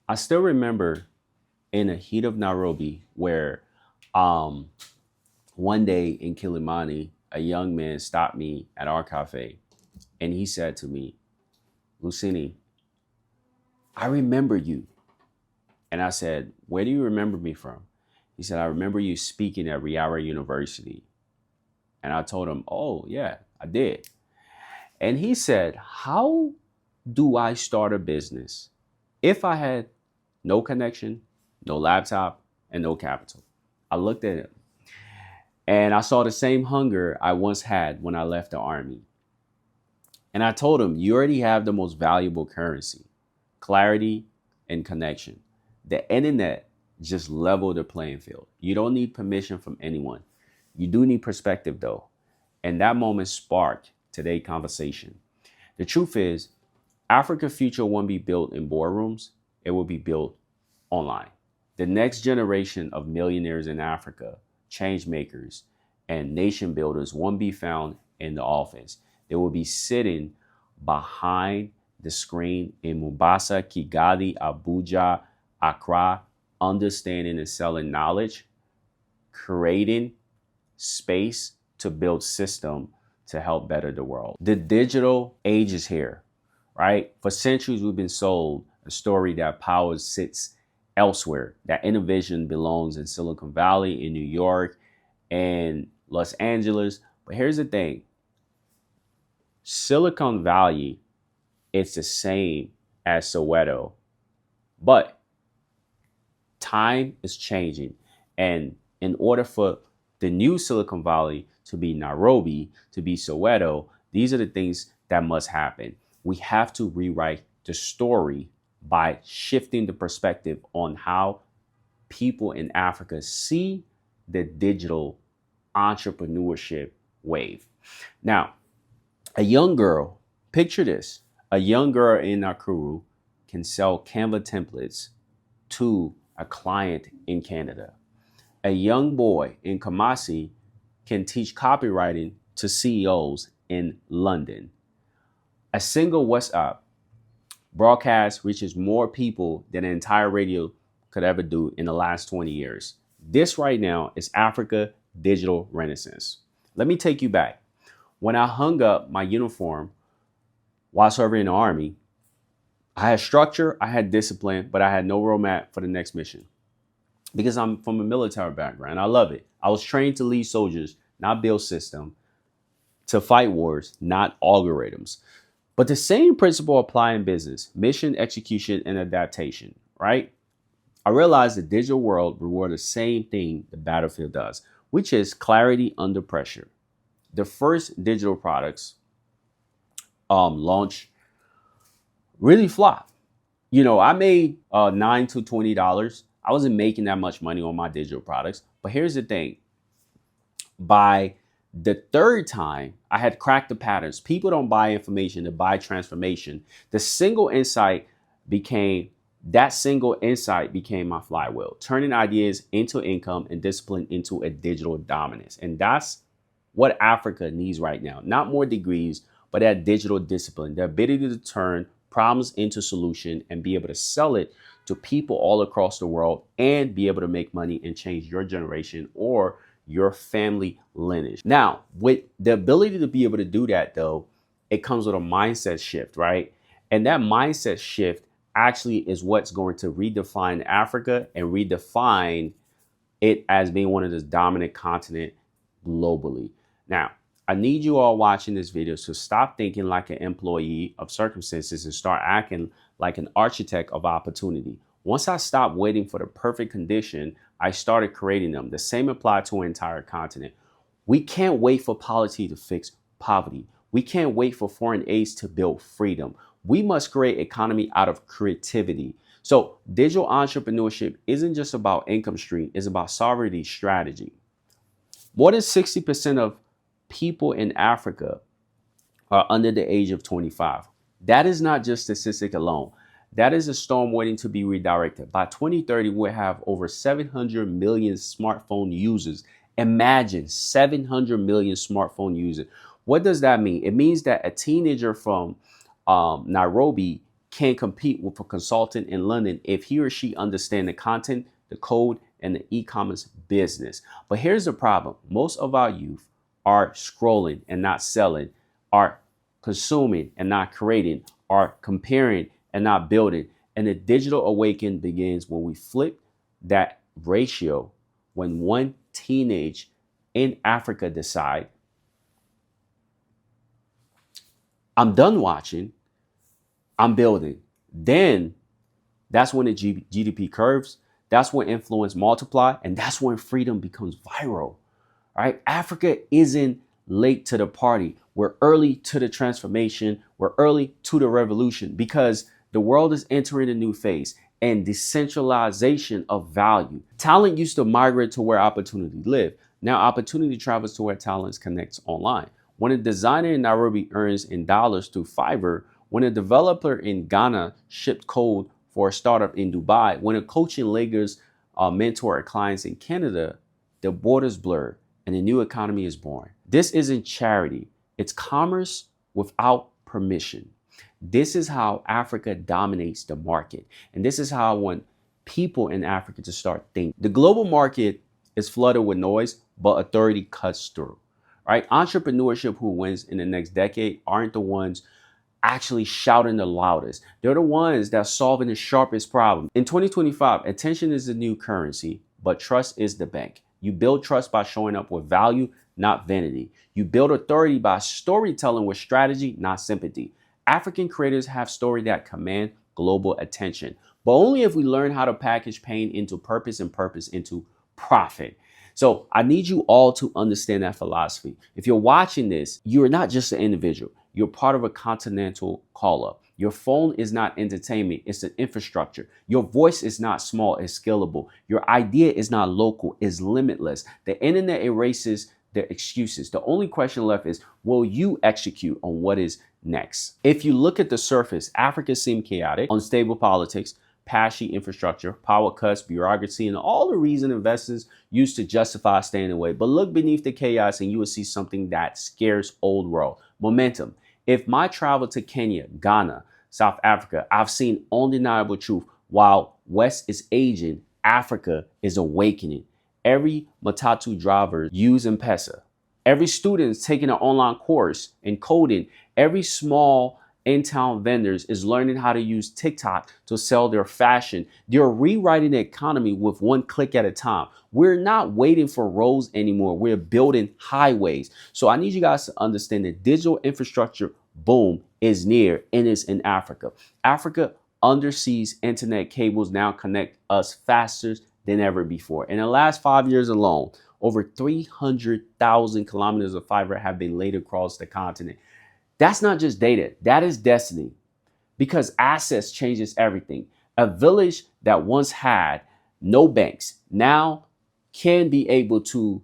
I still remember in the heat of Nairobi where um, one day in Kilimani, a young man stopped me at our cafe and he said to me, Lusene, I remember you. And I said, where do you remember me from? He said, I remember you speaking at Riara University. And I told him, oh, yeah, I did. And he said, how do I start a business if I had no connection, no laptop, and no capital? I looked at him and I saw the same hunger I once had when I left the army. And I told him, you already have the most valuable currency, clarity and connection. The internet just leveled the playing field. You don't need permission from anyone. You do need perspective though. And that moment sparked today's conversation. The truth is, Africa's future won't be built in boardrooms. It will be built online. The next generation of millionaires in Africa, change makers, and nation builders won't be found in the office. They will be sitting behind the screen in Mombasa, Kigali, Abuja, Accra, understanding and selling knowledge, creating space to build system to help better the world. The digital age is here, right? For centuries, we've been sold a story that power sits elsewhere, that innovation belongs in Silicon Valley, in New York, and Los Angeles. But here's the thing. Silicon Valley, it's the same as Soweto, but time is changing. And in order for the new Silicon Valley to be Nairobi, to be Soweto, these are the things that must happen. We have to rewrite the story by shifting the perspective on how people in Africa see the digital entrepreneurship wave. Now, a young girl, picture this, a young girl in Nakuru can sell Canva templates to a client in Canada. A young boy in Kumasi can teach copywriting to CEOs in London. A single WhatsApp broadcast reaches more people than an entire radio could ever do in the last 20 years. This right now is Africa digital renaissance. Let me take you back. When I hung up my uniform while serving in the army, I had structure, I had discipline, but I had no roadmap for the next mission. Because I'm from a military background. I love it. I was trained to lead soldiers, not build system, to fight wars, not algorithms. But the same principle apply in business, mission, execution, and adaptation, right? I realized the digital world rewards the same thing the battlefield does, which is clarity under pressure. The first digital products launch really flop. You know, I made $9 to $20. I wasn't making that much money on my digital products. But here's the thing. By the third time, I had cracked the patterns. People don't buy information, they buy transformation. The single insight became my flywheel, turning ideas into income and discipline into a digital dominance. And that's what Africa needs right now. Not more degrees, but that digital discipline, the ability to turn problems into solution and be able to sell it to people all across the world and be able to make money and change your generation or your family lineage. Now, with the ability to be able to do that, though, it comes with a mindset shift, right? And that mindset shift actually is what's going to redefine Africa and redefine it as being one of the dominant continent globally. Now, I need you all watching this video to stop thinking like an employee of circumstances and start acting like an architect of opportunity. Once I stopped waiting for the perfect condition, I started creating them. The same applied to an entire continent. We can't wait for policy to fix poverty. We can't wait for foreign aids to build freedom. We must create economy out of creativity. So digital entrepreneurship isn't just about income stream, it's about sovereignty strategy. More than 60% of people in Africa are under the age of 25. That is not just statistic alone. That is a storm waiting to be redirected. By 2030, we'll have over 700 million smartphone users. Imagine 700 million smartphone users. What does that mean? It means that a teenager from Nairobi can compete with a consultant in London if he or she understands the content, the code, and the e-commerce business. But here's the problem. Most of our youth are scrolling and not selling, are consuming and not creating, are comparing and not building. And the digital awakening begins when we flip that ratio, when one teenage in Africa decide, I'm done watching, I'm building. Then that's when the GDP curves, that's when influence multiply, and that's when freedom becomes viral. Right? Africa isn't late to the party. We're early to the transformation. We're early to the revolution because the world is entering a new phase and decentralization of value. Talent used to migrate to where opportunity live. Now opportunity travels to where talent connects online. When a designer in Nairobi earns in dollars through Fiverr, when a developer in Ghana shipped code for a startup in Dubai, when a coach in Lagos mentor clients in Canada, the borders blur and a new economy is born. This isn't charity. It's commerce without permission. This is how Africa dominates the market. And this is how I want people in Africa to start thinking. The global market is flooded with noise, but authority cuts through. Right? Entrepreneurship who wins in the next decade aren't the ones actually shouting the loudest. They're the ones that are solving the sharpest problem. In 2025, attention is the new currency, but trust is the bank. You build trust by showing up with value, not vanity. You build authority by storytelling with strategy, not sympathy. African creators have stories that command global attention, but only if we learn how to package pain into purpose and purpose into profit. So I need you all to understand that philosophy. If you're watching this, you're not just an individual. You're part of a continental call-up. Your phone is not entertainment, it's an infrastructure. Your voice is not small, it's scalable. Your idea is not local, it's limitless. The internet erases the excuses. The only question left is, will you execute on what is next? If you look at the surface, Africa seems chaotic, unstable politics, patchy infrastructure, power cuts, bureaucracy, and all the reason investors use to justify staying away. But look beneath the chaos and you will see something that scares old world. Momentum. If my travel to Kenya, Ghana, South Africa, I've seen undeniable truth. While West is aging, Africa is awakening. Every matatu driver uses M-Pesa. Every student is taking an online course in coding. Every small in-town vendors is learning how to use TikTok to sell their fashion. They're rewriting the economy with one click at a time. We're not waiting for roads anymore. We're building highways. So I need you guys to understand that digital infrastructure boom is near and is in Africa. Africa underseas internet cables now connect us faster than ever before. In the last 5 years alone, over 300,000 kilometers of fiber have been laid across the continent. That's not just data, that is destiny, because access changes everything. A village that once had no banks now can be able to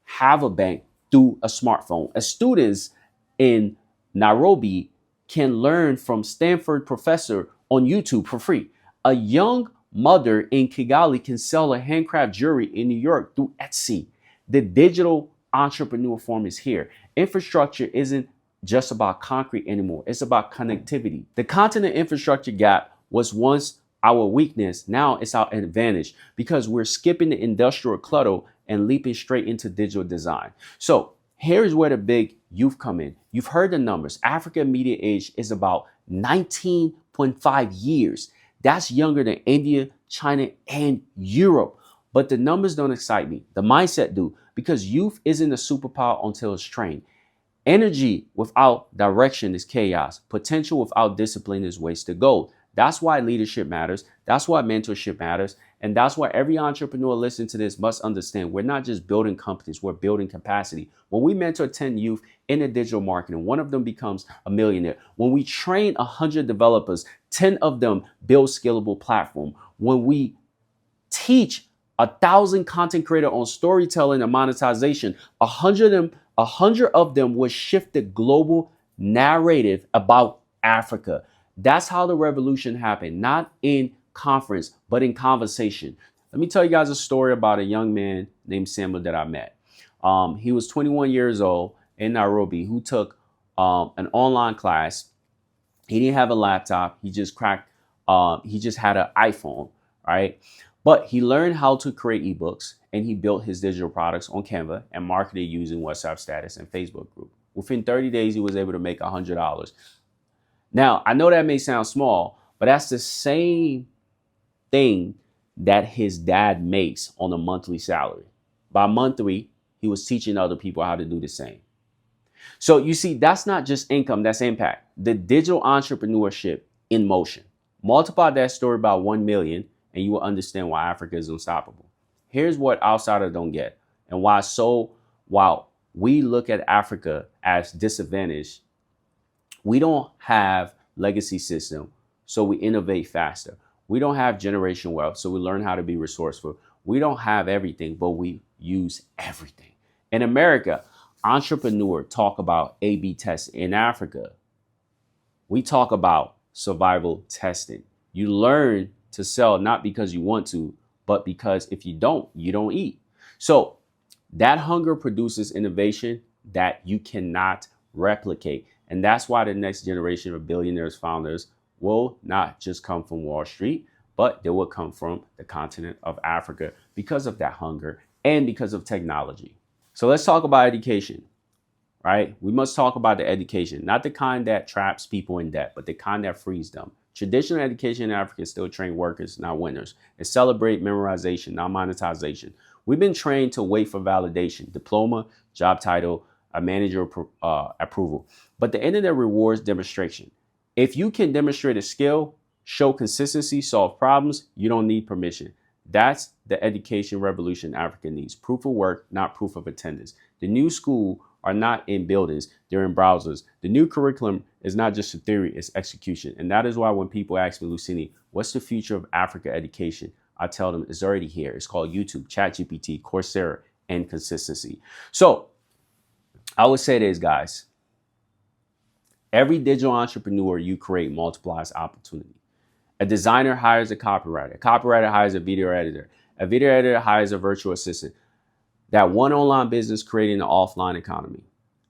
have a bank through a smartphone. As students in Nairobi can learn from Stanford professor on YouTube for free. A young mother in Kigali can sell a handcraft jewelry in New York through Etsy. The digital entrepreneur form is here. Infrastructure isn't just about concrete anymore. It's about connectivity. The continent infrastructure gap was once our weakness. Now it's our advantage because we're skipping the industrial clutter and leaping straight into digital design. So here's where the big youth come in. You've heard the numbers. African media age is about 19.5 years. That's younger than India, China, and Europe. But the numbers don't excite me. The mindset do, because youth isn't a superpower until it's trained. Energy without direction is chaos. Potential without discipline is wasted gold. That's why leadership matters. That's why mentorship matters. And that's why every entrepreneur listening to this must understand we're not just building companies, we're building capacity. When we mentor 10 youth in the digital marketing, one of them becomes a millionaire. When we train 100 developers, 10 of them build scalable platform. When we teach 1,000 content creators on storytelling and monetization, 100 of them will shift the global narrative about Africa. That's how the revolution happened, not in conference, but in conversation. Let me tell you guys a story about a young man named Samuel that I met. He was 21 years old in Nairobi who took an online class He didn't have a laptop. He just had an iPhone, right? But he learned how to create ebooks and he built his digital products on Canva and marketed using WhatsApp status and Facebook group. Within 30 days, he was able to make $100. Now, I know that may sound small, but that's the same thing that his dad makes on a monthly salary. By month 3, he was teaching other people how to do the same. So you see, that's not just income, that's impact. The digital entrepreneurship in motion. Multiply that story by 1 million and you will understand why Africa is unstoppable. Here's what outsiders don't get and while we look at Africa as disadvantaged, we don't have legacy system, so we innovate faster. We don't have generation wealth, so we learn how to be resourceful. We don't have everything, but we use everything. In America, entrepreneur talk about A/B tests. In Africa, we talk about survival testing. You learn to sell not because you want to, but because if you don't eat. So that hunger produces innovation that you cannot replicate. And that's why the next generation of billionaires, founders will not just come from Wall Street, but they will come from the continent of Africa because of that hunger and because of technology. So let's talk about education, right? We must talk about the education, not the kind that traps people in debt, but the kind that frees them. Traditional education in Africa still train workers, not winners. It celebrates memorization, not monetization. We've been trained to wait for validation, diploma, job title, a manager approval. But the internet rewards demonstration. If you can demonstrate a skill, show consistency, solve problems, you don't need permission. That's the education revolution Africa needs. Proof of work, not proof of attendance. The new school are not in buildings, they're in browsers. The new curriculum is not just a theory, it's execution. And that is why when people ask me, Lusene, what's the future of Africa education? I tell them it's already here. It's called YouTube, ChatGPT, Coursera, and consistency. So I would say this, guys. Every digital entrepreneur you create multiplies opportunity. A designer hires a copywriter. A copywriter hires a video editor. A video editor hires a virtual assistant. That one online business creating an offline economy.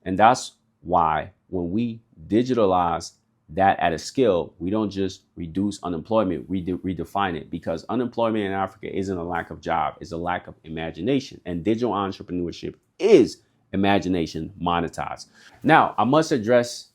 And that's why when we digitalize that at a scale, we don't just reduce unemployment, we redefine it, because unemployment in Africa isn't a lack of job, it's a lack of imagination. And digital entrepreneurship is imagination monetized. Now, I must address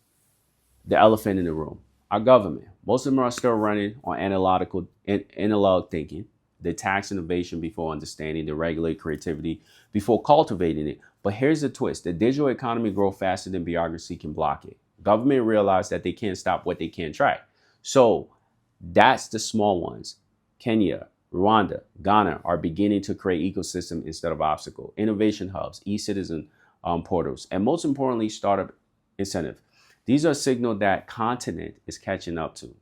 the elephant in the room, our government. Most of them are still running on analog thinking. They tax innovation before understanding, they regulate creativity before cultivating it. But here's the twist. The digital economy grows faster than bureaucracy can block it. Government realized that they can't stop what they can't track. So that's the small ones. Kenya, Rwanda, Ghana are beginning to create ecosystem instead of obstacle. Innovation hubs, e-citizen portals, and most importantly, startup incentive. These are a signal that continent is catching up to.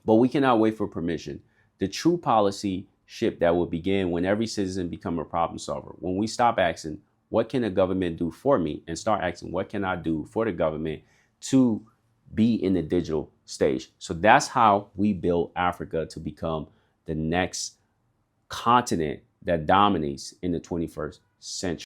But we cannot wait for permission. The true policy shift that will begin when every citizen become a problem solver. When we stop asking, what can the government do for me? And start asking, what can I do for the government to be in the digital stage? So that's how we build Africa to become the next continent that dominates in the 21st century.